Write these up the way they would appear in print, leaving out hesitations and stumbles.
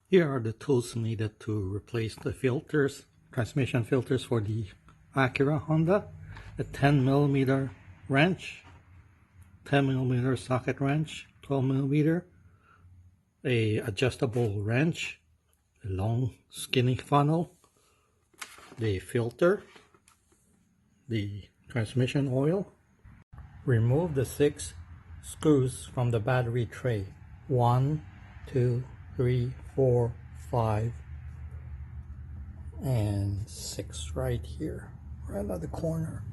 Here are the tools needed to replace the filters, transmission filters for the Acura Honda. A 10mm wrench, 10mm socket wrench, 12mm, a adjustable wrench, a long skinny funnel, the filter, the transmission oil. Remove the 6 screws from the battery tray. 1, 2, 3, 4, 5, and 6 right here, right at the corner.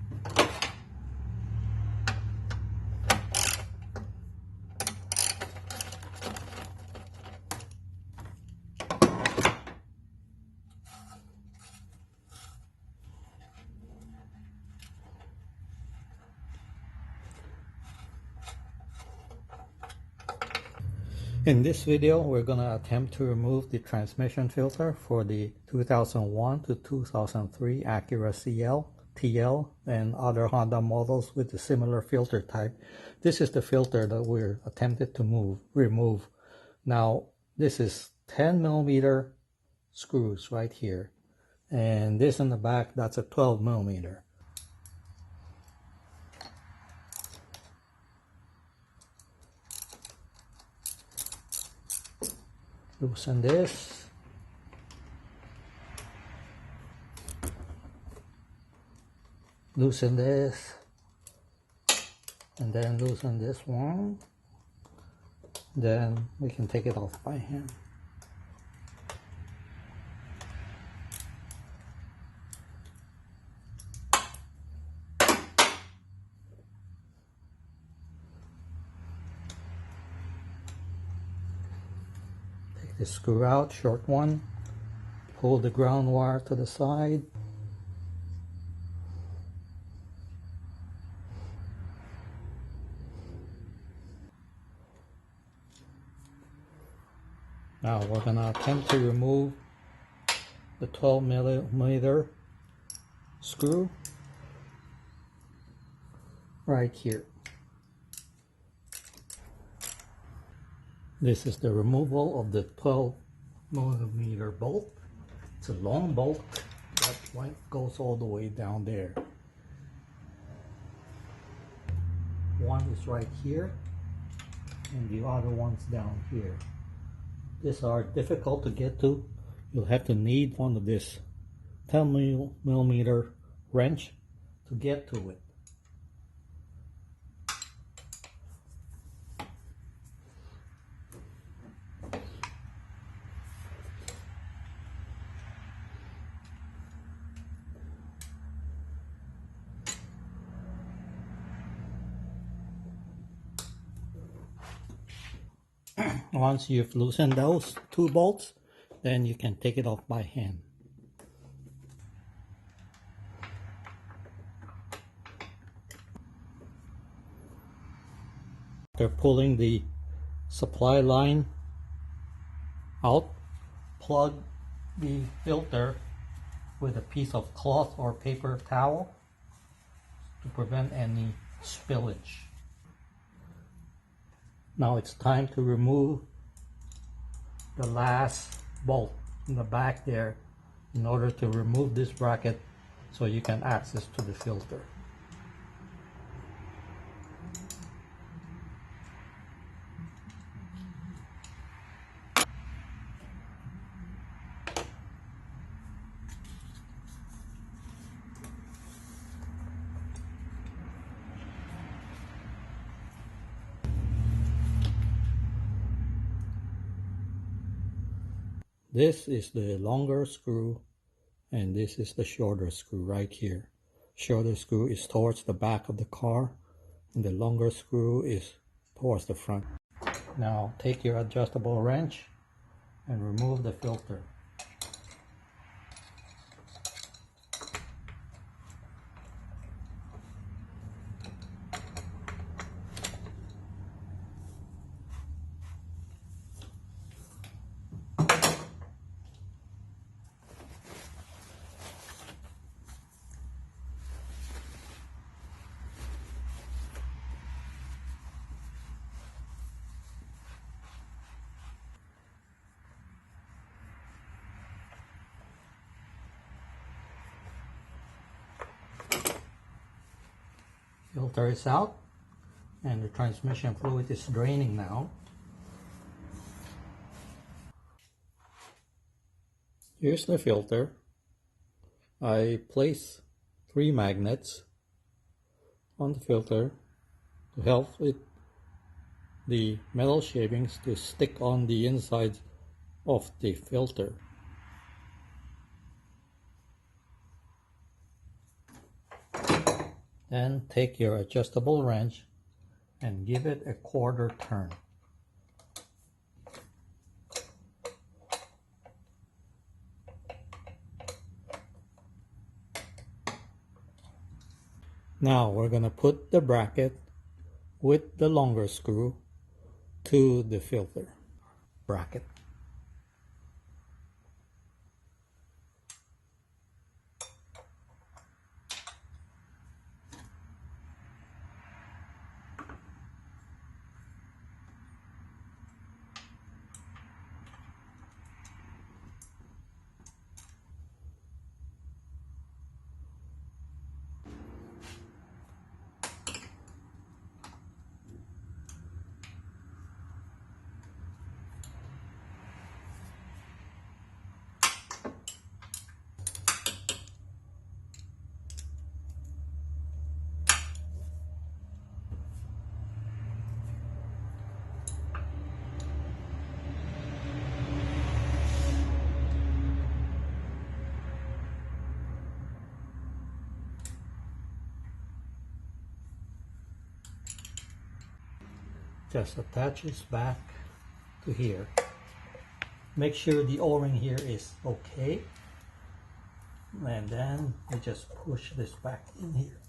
In this video, we're going to attempt to remove the transmission filter for the 2001 to 2003 Acura CL, TL, and other Honda models with a similar filter type. This is the filter that we're attempted to remove. Now, this is 10mm screws right here, and this in the back, that's a 12mm. Loosen this. Loosen this. And then loosen this one. Then we can take it off by hand. Take the screw out, short one. Pull the ground wire to the side. Now we're going to attempt to remove the 12mm screw right here. This is the removal of the 12mm bolt. It's a long bolt that goes all the way down there. One is right here and the other one's down here. These are difficult to get to. You'll have to need one of this 10mm wrench to get to it. Once you've loosened those 2 bolts, then you can take it off by hand. After pulling the supply line out, plug the filter with a piece of cloth or paper towel to prevent any spillage. Now it's time to remove the last bolt in the back there in order to remove this bracket so you can access to the filter. This is the longer screw and this is the shorter screw right here. Shorter screw is towards the back of the car and the longer screw is towards the front. Now take your adjustable wrench and remove the filter. Filter is out and the transmission fluid is draining now. Here's the filter. I place 3 magnets on the filter to help with the metal shavings to stick on the inside of the filter. Then take your adjustable wrench and give it a 1/4 turn. Now we're going to put the bracket with the longer screw to the filter bracket. Just attach this back to here. Make sure the O-ring here is okay. And then you just push this back in here.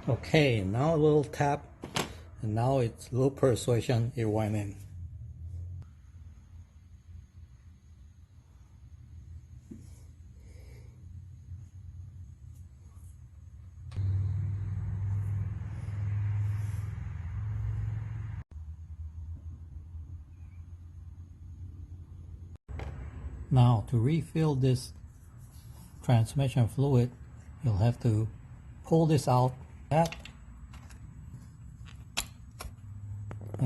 Okay, now a little tap, and now it's a little persuasion, it went in. Now to refill this transmission fluid, you'll have to pull this out, and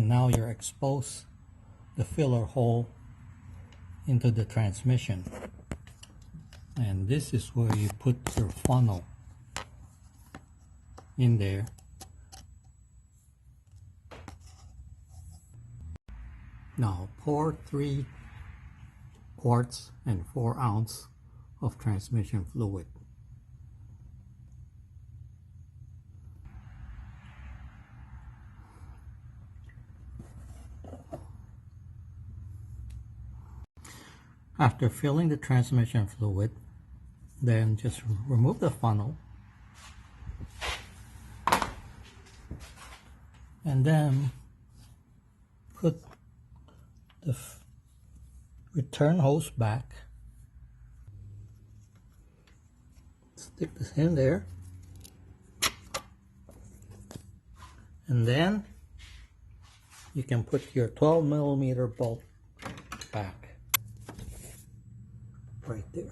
now you're exposed the filler hole into the transmission, and this is where you put your funnel in there. Now pour 3 quarts and 4 ounces of transmission fluid. After filling the transmission fluid, then just remove the funnel and then put the return hose back. Stick this in there, and then you can put your 12mm bolt back right there.